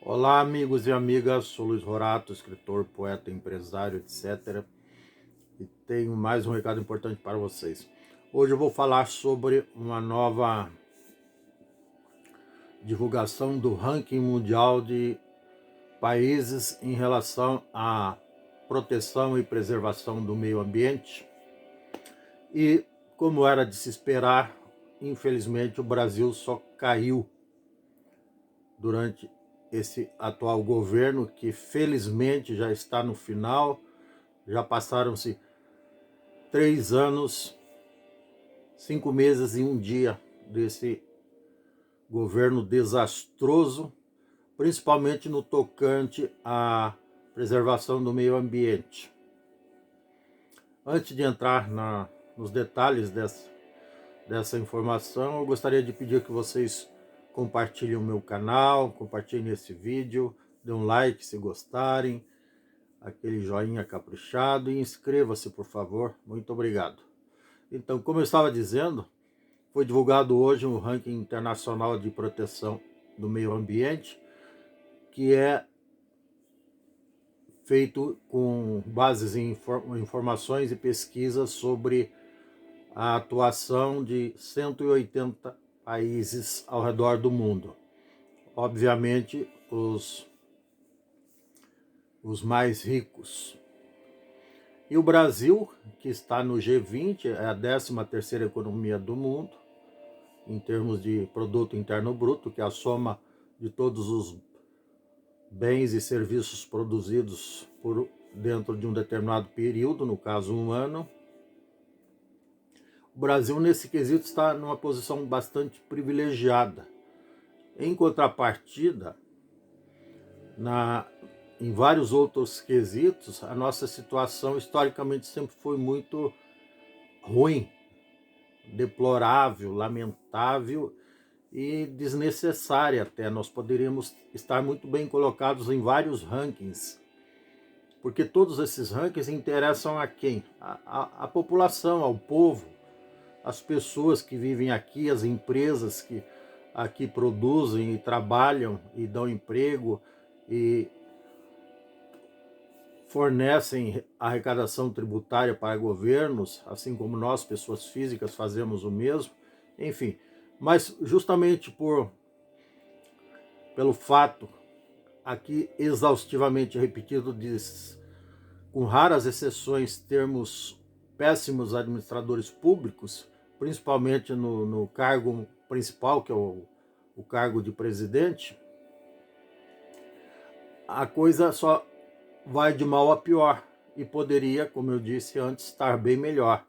Olá, amigos e amigas, sou Luiz Rorato, escritor, poeta, empresário, etc. E tenho mais um recado importante para vocês. Hoje eu vou falar sobre uma nova divulgação do ranking mundial de países em relação à proteção e preservação do meio ambiente. E, como era de se esperar, infelizmente o Brasil só caiu durante esse atual governo, que felizmente já está no final. Já passaram-se 3 anos, 5 meses e um dia desse governo desastroso, principalmente no tocante à preservação do meio ambiente. Antes de entrar nos detalhes dessa informação, eu gostaria de pedir que vocês compartilhem o meu canal, compartilhem esse vídeo, dê um like se gostarem, aquele joinha caprichado e inscreva-se, por favor. Muito obrigado. Então, como eu estava dizendo, foi divulgado hoje um ranking internacional de proteção do meio ambiente, que é feito com bases em informações e pesquisas sobre a atuação de 180 países ao redor do mundo. Obviamente, os mais ricos. E o Brasil, que está no G20, é a 13ª economia do mundo, em termos de produto interno bruto, que é a soma de todos os bens e serviços produzidos dentro de um determinado período, no caso um ano. O Brasil, nesse quesito, está numa posição bastante privilegiada. Em contrapartida, em vários outros quesitos, a nossa situação historicamente sempre foi muito ruim, deplorável, lamentável e desnecessária até. Nós poderíamos estar muito bem colocados em vários rankings, porque todos esses rankings interessam a quem? A população, ao povo, as pessoas que vivem aqui, as empresas que aqui produzem e trabalham e dão emprego e fornecem arrecadação tributária para governos, assim como nós, pessoas físicas, fazemos o mesmo. Enfim, mas justamente pelo fato aqui exaustivamente repetido com raras exceções, termos péssimos administradores públicos, principalmente no cargo principal, que é o cargo de presidente, a coisa só vai de mal a pior e poderia, como eu disse antes, estar bem melhor.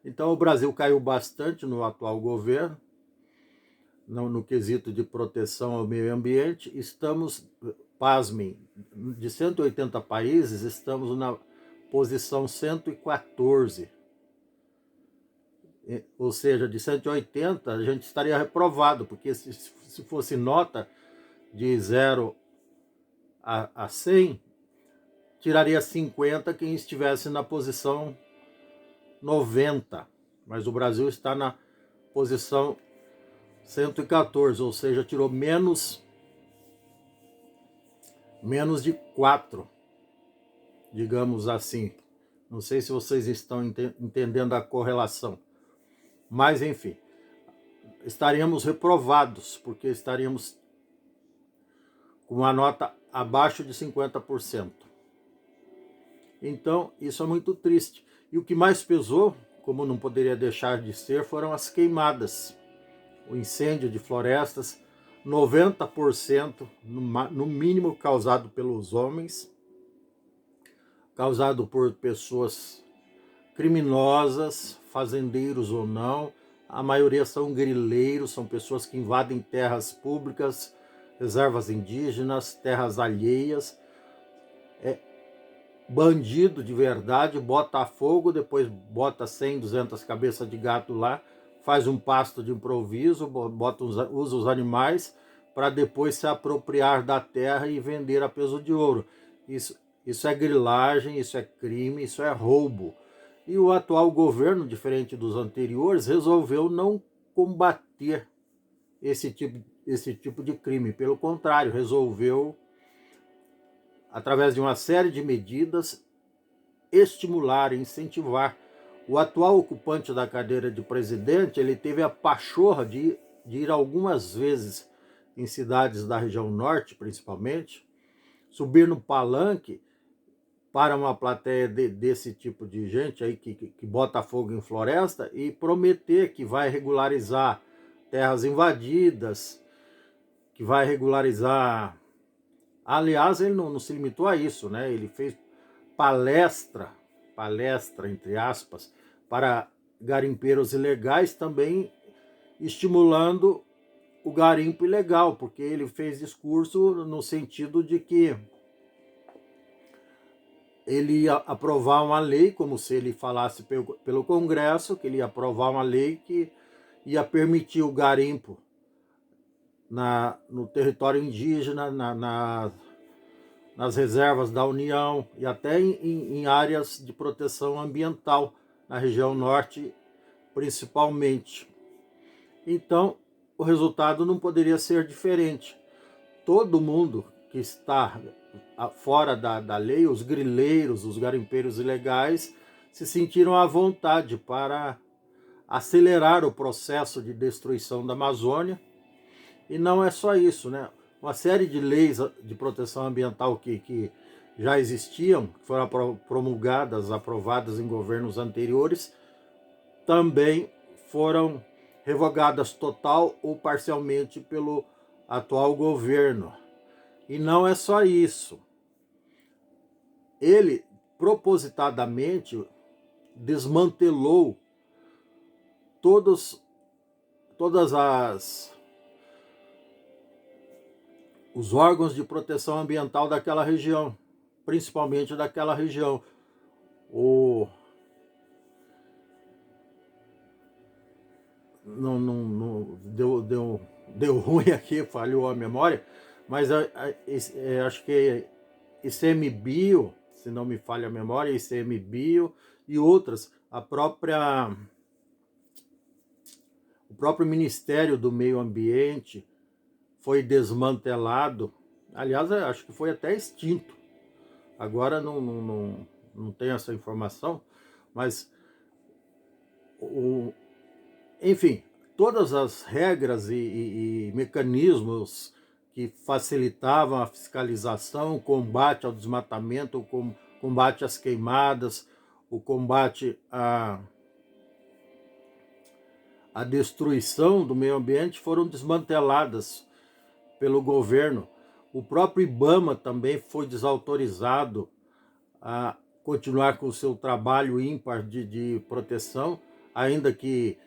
Então o Brasil caiu bastante no atual governo, no quesito de proteção ao meio ambiente. Estamos, pasmem, de 180 países, estamos na posição 114. Ou seja, de 180 a gente estaria reprovado, porque se fosse nota de 0 a 100, tiraria 50 quem estivesse na posição 90. Mas o Brasil está na posição 114, ou seja, tirou menos de 4, digamos assim. Não sei se vocês estão entendendo a correlação. Mas, enfim, estaríamos reprovados, porque estaríamos com uma nota abaixo de 50%. Então, isso é muito triste. E o que mais pesou, como não poderia deixar de ser, foram as queimadas. O incêndio de florestas, 90% no mínimo causado pelos homens, causado por pessoas criminosas, fazendeiros ou não. A maioria são grileiros, são pessoas que invadem terras públicas, reservas indígenas, terras alheias. Bandido de verdade, bota fogo, depois bota 100, 200 cabeças de gato lá, faz um pasto de improviso, usa os animais para depois se apropriar da terra e vender a peso de ouro. Isso é grilagem, isso é crime, isso é roubo. E o atual governo, diferente dos anteriores, resolveu não combater esse tipo de crime. Pelo contrário, resolveu através de uma série de medidas, estimular e incentivar. O atual ocupante da cadeira de presidente, ele teve a pachorra de ir algumas vezes em cidades da região norte, principalmente, subir no palanque para uma plateia desse tipo de gente aí que bota fogo em floresta e prometer que vai regularizar terras invadidas, que vai regularizar. Aliás, ele não se limitou a isso, né? Ele fez palestra, entre aspas, para garimpeiros ilegais, também estimulando o garimpo ilegal, porque ele fez discurso no sentido de que ele ia aprovar uma lei, como se ele falasse pelo Congresso, que ele ia aprovar uma lei que ia permitir o garimpo no território indígena, nas reservas da União e até em áreas de proteção ambiental, na região norte principalmente. Então, o resultado não poderia ser diferente. Todo mundo que está fora da lei, os grileiros, os garimpeiros ilegais, se sentiram à vontade para acelerar o processo de destruição da Amazônia. E não é só isso, né? Uma série de leis de proteção ambiental que já existiam, que foram promulgadas, aprovadas em governos anteriores, também foram revogadas total ou parcialmente pelo atual governo. E não é só isso. Ele propositadamente desmantelou todas os órgãos de proteção ambiental daquela região, principalmente daquela região. Deu ruim aqui, falhou a memória, mas acho que ICMBio, se não me falha a memória, ICMBio e outras, o próprio Ministério do Meio Ambiente foi desmantelado. Aliás, acho que foi até extinto. Agora não tenho essa informação, mas enfim, todas as regras e mecanismos que facilitavam a fiscalização, o combate ao desmatamento, o combate às queimadas, o combate à destruição do meio ambiente foram desmanteladas pelo governo. O próprio IBAMA também foi desautorizado a continuar com o seu trabalho ímpar de proteção, ainda que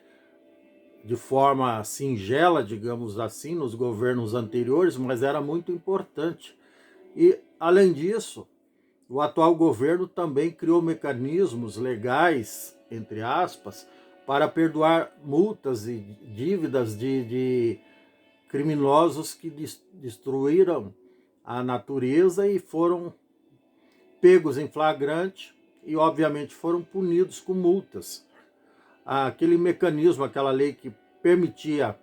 de forma singela, digamos assim, nos governos anteriores, mas era muito importante. E, além disso, o atual governo também criou mecanismos legais, entre aspas, para perdoar multas e dívidas de criminosos que destruíram a natureza e foram pegos em flagrante e, obviamente, foram punidos com multas. Aquele mecanismo, aquela lei que permitia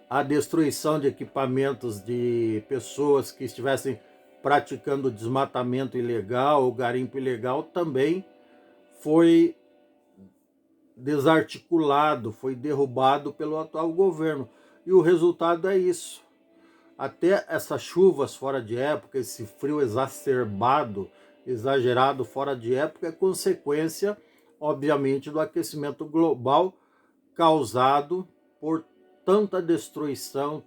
a destruição de equipamentos de pessoas que estivessem praticando desmatamento ilegal ou garimpo ilegal, também foi desarticulado, foi derrubado pelo atual governo. E o resultado é isso. Até essas chuvas fora de época, esse frio exacerbado, exagerado fora de época, é consequência, obviamente, do aquecimento global causado por tanta destruição,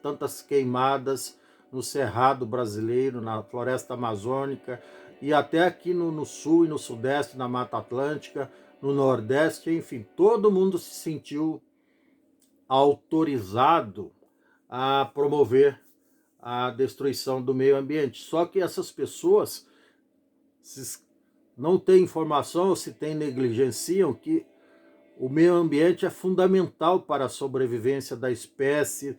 tantas queimadas no Cerrado brasileiro, na floresta amazônica e até aqui no sul e no sudeste, na Mata Atlântica, no Nordeste, enfim, todo mundo se sentiu autorizado a promover a destruição do meio ambiente. Só que essas pessoas não têm informação ou se têm negligenciam que o meio ambiente é fundamental para a sobrevivência da espécie,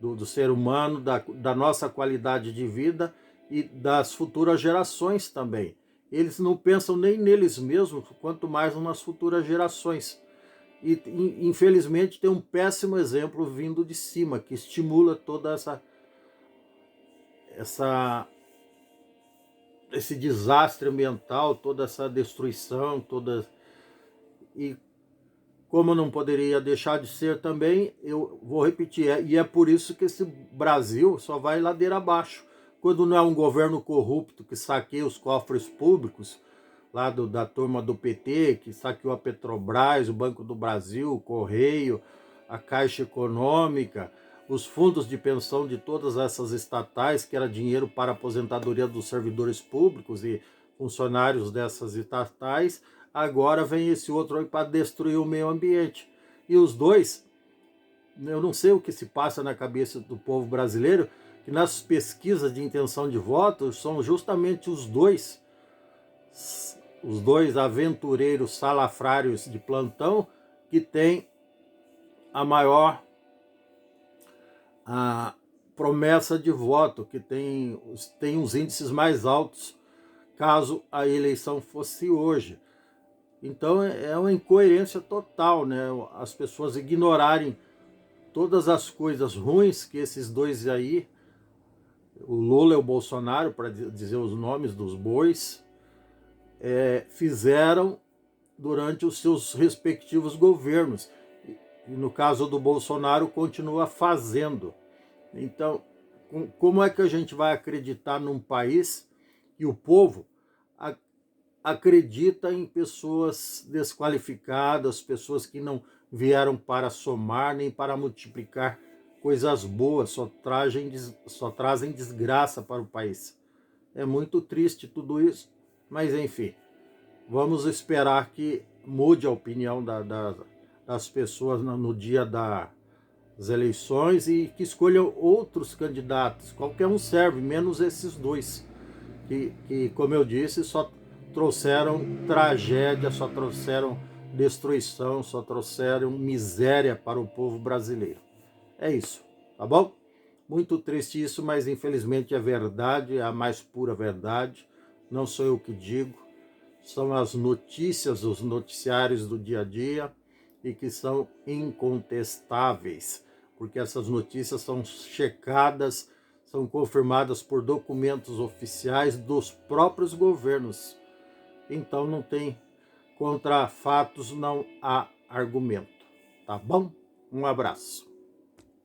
do ser humano, da nossa qualidade de vida e das futuras gerações também. Eles não pensam nem neles mesmos, quanto mais nas futuras gerações. E, infelizmente, tem um péssimo exemplo vindo de cima, que estimula toda esse desastre ambiental, toda essa destruição, e como não poderia deixar de ser também, eu vou repetir, e é por isso que esse Brasil só vai ladeira abaixo. Quando não é um governo corrupto que saqueia os cofres públicos, lá da turma do PT, que saqueou a Petrobras, o Banco do Brasil, o Correio, a Caixa Econômica, os fundos de pensão de todas essas estatais, que era dinheiro para a aposentadoria dos servidores públicos e funcionários dessas estatais, agora vem esse outro aí para destruir o meio ambiente. E os dois, eu não sei o que se passa na cabeça do povo brasileiro, que nas pesquisas de intenção de voto são justamente os dois aventureiros salafrários de plantão que têm a maior promessa de voto, que tem os índices mais altos caso a eleição fosse hoje. Então é uma incoerência total, né? As pessoas ignorarem todas as coisas ruins que esses dois aí, o Lula e o Bolsonaro, para dizer os nomes dos bois, fizeram durante os seus respectivos governos. E no caso do Bolsonaro, continua fazendo. Então, como é que a gente vai acreditar num país que o povo acredita em pessoas desqualificadas, pessoas que não vieram para somar nem para multiplicar coisas boas, só trazem desgraça para o país. É muito triste tudo isso, mas enfim, vamos esperar que mude a opinião das pessoas no dia das eleições e que escolham outros candidatos. Qualquer um serve, menos esses dois, que como eu disse, só trouxeram tragédia, só trouxeram destruição, só trouxeram miséria para o povo brasileiro. É isso, tá bom? Muito triste isso, mas infelizmente é verdade, é a mais pura verdade. Não sou eu que digo, são as notícias, os noticiários do dia a dia e que são incontestáveis, porque essas notícias são checadas, são confirmadas por documentos oficiais dos próprios governos. Então não tem contra fatos, não há argumento. Tá bom? Um abraço.